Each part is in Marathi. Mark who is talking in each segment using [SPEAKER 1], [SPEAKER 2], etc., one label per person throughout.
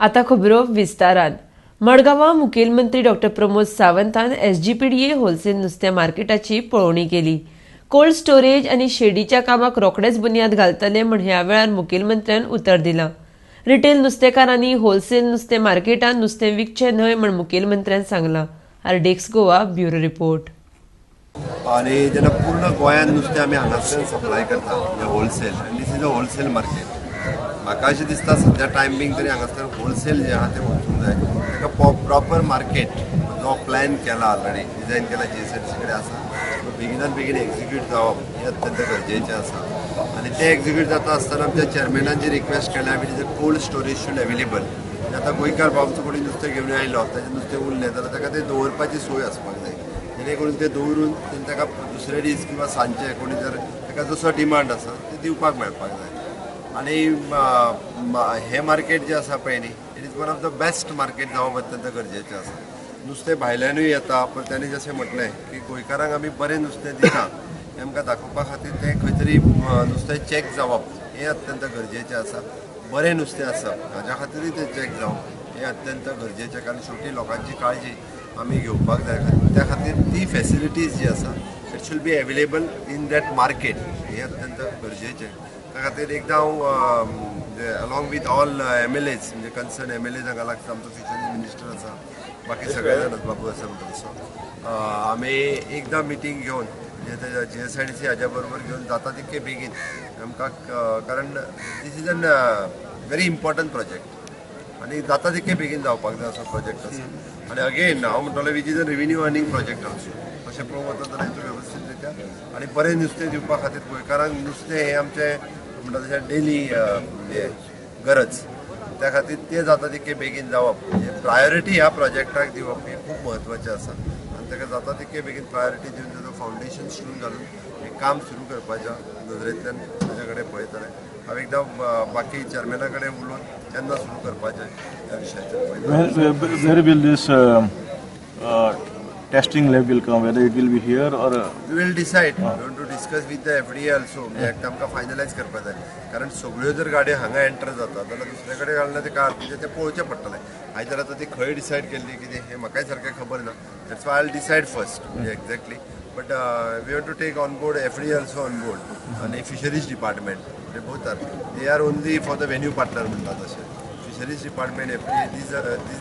[SPEAKER 1] आता खबरो विस्तारान। मडगांवां मुखेलमंत्री डॉ प्रमोद सावंतान एसजीपीडीए होलसेल नुस्तें मार्केटाची पळोवणी केली। कोल्ड स्टोरेज आनी शेडीच्या कामाक रोखडेच बुन्याद घालतले म्हण ह्या वेळार मुखेलमंत्र्यान उतर दिलां। रिटेल नुस्तेकारांनी होलसेल नुस्तें मार्केटात नुस्तें विकचें न्हय म्हण मुखेलमंत्र्यान सांगलां। आरडेक्स गोवा ब्युरो रिपोर्ट।
[SPEAKER 2] आणि जेन्ना पूर्ण गोंयांत नुस्तें आमी हांगासल्यान सप्लाय करता म्हणजे होलसेल, आनी this is a wholesale market. म्हाका अशें दिसता सद्या टायमींग तरी हांगासर होलसेल जे आहा तें वचूंक जाय, ताका प्रॉपर मार्केट जो प्लॅन केला ऑलरेडी, डिझायन केला जीएसएफसी कडेन आसा, बेगिनात बेगीन एक्झिक्यूट जावप हें अत्यंत गरजेचें आसा। आनी तें एक्झिक्यूट जाता आसतना आमच्या चेअरमॅनान जी रिक्वेस्ट केल्या it is a cold storage should available. आतां गोंयकार बाबचो कोणी नुस्तें घेवन आयलो, ताजें नुस्तें उरलें जाल्यार ताका तें दवरपाची सोय आसपाक जाय, जेणे करून तें दवरून ताका दुसरे दीस किंवा सांजचे कोणी जर ताका जसो डिमांड आसा ते दिवपाक मेळपाक जाय। आणि हे मार्केट जे आसा पळय न्ही, it is one of the best market जावप अत्यंत गरजेचें आसा। नुस्तें भायल्यानूय येता, पण ताणें जशें म्हटलें की गोंयकारांक आमी बरें नुस्तें दिता हें आमकां दाखोवपा खातीर तें खंय तरी नुस्तें चॅक जावप हें अत्यंत गरजेचें आसा। बरें नुस्तें आसप हाज्या खातीरूय तें चॅक जावप हें अत्यंत गरजेचें, कारण शेवटी लोकांची काळजी आमी घेवपाक जाय। त्या खातीर ती फॅसिलिटीज जी आसा it should be available in that market हें अत्यंत गरजेचें। त्या खातीर एकदां हांव अलॉंग विथ ऑल MLAs म्हणजे कन्सर्न MLAs हांगा लागता, आमचो फिशरीज मिनिस्टर आसा, बाकी सगळे जाण बाबू आसा म्हणटा तसो, आमी एकदां मिटींग घेवन म्हणजे GSIDC हाज्या बरोबर घेवन जाता तितके बेगीन आमकां, कारण this is an very important project आनी जाता तितके बेगीन जावपाक जाय असो प्रोजेक्ट आसा। आनी अगेन हांव म्हणटलो which is a revenue earning project also, अशें पळोवंक वता जाल्यार हेतून वेवस्थीत रित्या आनी बरें नुस्तें दिवपा खातीर गोंयकारांक नुस्तें हें आमचें म्हणटा तशें डेली गरज, त्या खातीर तें जाता तितके बेगीन जावप म्हणजे प्रायोरिटी ह्या प्रोजेक्टाक दिवप हें खूब म्हत्वाचें आसा। आनी ताका जाता तितके बेगीन प्रायोरिटी दिवन ताजो फावंडेशन स्टोन घालून हें काम सुरू करपाच्या नदरेंतल्यान ताजे कडेन पळयतलें। हांव एकदां बाकी चेअरमॅना कडेन उलोवन केन्ना सुरू करपाचें ह्या विशयाचेर
[SPEAKER 3] testing lab will come, whether it will be here or
[SPEAKER 2] we will decide. We want to discuss with the FDA also, म्हणजे एकदा आमकां फायनलायज करपाक जाय, कारण सगळ्यो जर गाडयो हांगा एंटर जातात जाल्यार दुसरे कडेन घालना ते काय म्हणजे तें पळोवचें पडटलें। हांवें तर आतां ती खंय डिसायड केल्ली कितें हें म्हाकाय सारकें खबर ना, that's why I will decide first म्हणजे exactly. But we want to take on board FDA also on board आनी फिशरीज डिपार्टमेंट म्हणजे both are they are only for the venue partner म्हणटात तशें। Fisheries department FDA these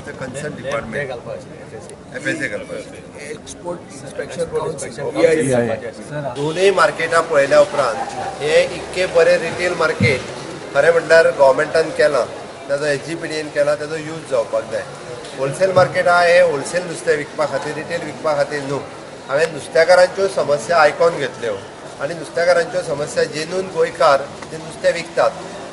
[SPEAKER 2] the concern department FSA करपाचें,
[SPEAKER 4] एक्सपोर्ट इन्स्पेक्शन काउन्सिल
[SPEAKER 2] दोनूय मार्केटां पळयल्या उपरांत हें इतकें बरें रिटेल मार्केट खरें म्हणल्यार गव्हर्मेंटान केलां, ताजो SGPDAन केला, ताजो यूज जावपाक जाय। होलसेल मार्केट आहा हें होलसेल नुस्तें विकपा खातीर, रिटेल विकपा खातीर न्हू। हांवें नुस्तेकारांच्यो समस्या आयकून घेतल्यो आनी नुस्तेकारांच्यो समस्या जेनून गोंयकार जे नुस्तें विकतात,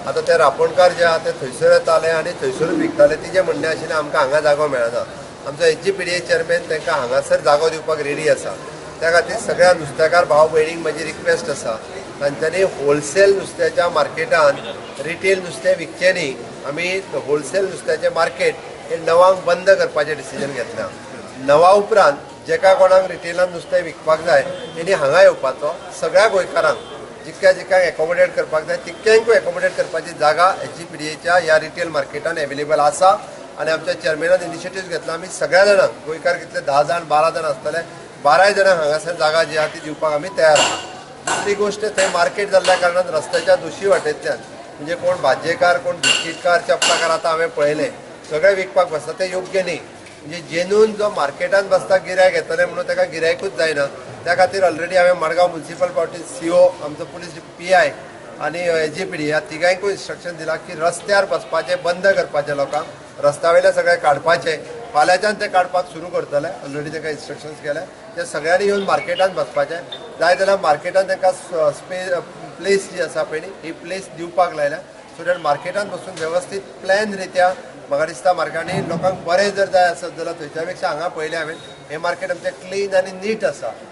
[SPEAKER 2] आतां ते रांपोणकार जे आहा ते थंयसर येताले आनी थंयसरूच विकताले, तिजें म्हणणें आशिल्लें आमकां हांगा जागो मेळना। आमचो SGPDA चेअरमॅन तांकां हांगासर जागो दिवपाक रेडी आसा, त्या खातीर सगळ्या नुस्तेकार भाव भयणींक म्हजी रिक्वेस्ट आसा तांच्यांनी होलसेल नुस्त्याच्या मार्केटान रिटेल नुस्तें विकचें न्ही, आमी होलसेल नुस्त्याचें मार्केट हें णवांक बंद करपाचें डिसिजन घेतल्या। णवा उपरांत जेका कोणाक रिटेलान नुस्तें विकपाक जाय तेणी हांगा येवपाचो, सगळ्या गोंयकारांक जितक्यांक एकोमोडेट करपाक जाय तितक्यांकूय एकोमोडेट करपाची जागा SGPDAच्या ह्या रिटेल मार्केटान अवेलेबल आसा। आनी आमच्या चेअरमॅनान इनिशिएटीव घेतला, आमी सगळ्या जाणांक गोंयकार कितले 10 जाण 12 जाण आसतले, 12 जाणांक हांगासर जागा जी आहा ती दिवपाक आमी तयार आसा। दुसरी गोश्ट थंय मार्केट जाल्ल्या कारणान रस्त्याच्या दुसरी वाटेंतल्यान म्हणजे कोण भाजयेकार, कोण बिस्कीटकार, चपलाकार आतां हांवें पळयले सगळे विकपाक बसता, तें योग्य न्ही। म्हणजे जेनून जो मार्केटान बसता गिरायक येतले म्हणून ताका गिरायकूच जायना, त्या खातीर ऑलरेडी हांवें मडगांव म्युनिसिपल पावटी CO, आमचो पुलीस PI आनी SGPDA ह्या तिगांयकूय इन्स्ट्रक्शन दिलां की रस्त्यार बसपाचें बंद करपाचें, लोकांक रस्त्या वयले सगळे काडपाचे, फाल्यांच्यान ते काडपाक सुरू करतले, ऑलरेडी ताका इन्स्ट्रक्शन्स केले। ते सगळ्यांनी येवन मार्केटान बसपाचें, जाय जाल्यार मार्केटान तांकां प्लेस जी आसा पळय न्ही ही प्लेस दिवपाक लायल्या, सो दॅट मार्केटान बसून वेवस्थीत प्लॅन रित्या म्हाका दिसता मार्केटांनी लोकांक बरें जर जाय आसत जाल्यार थंयच्या पेक्षा हांगा पळयलें हांवें हें मार्केट आमचें क्लीन आनी नीट आसा।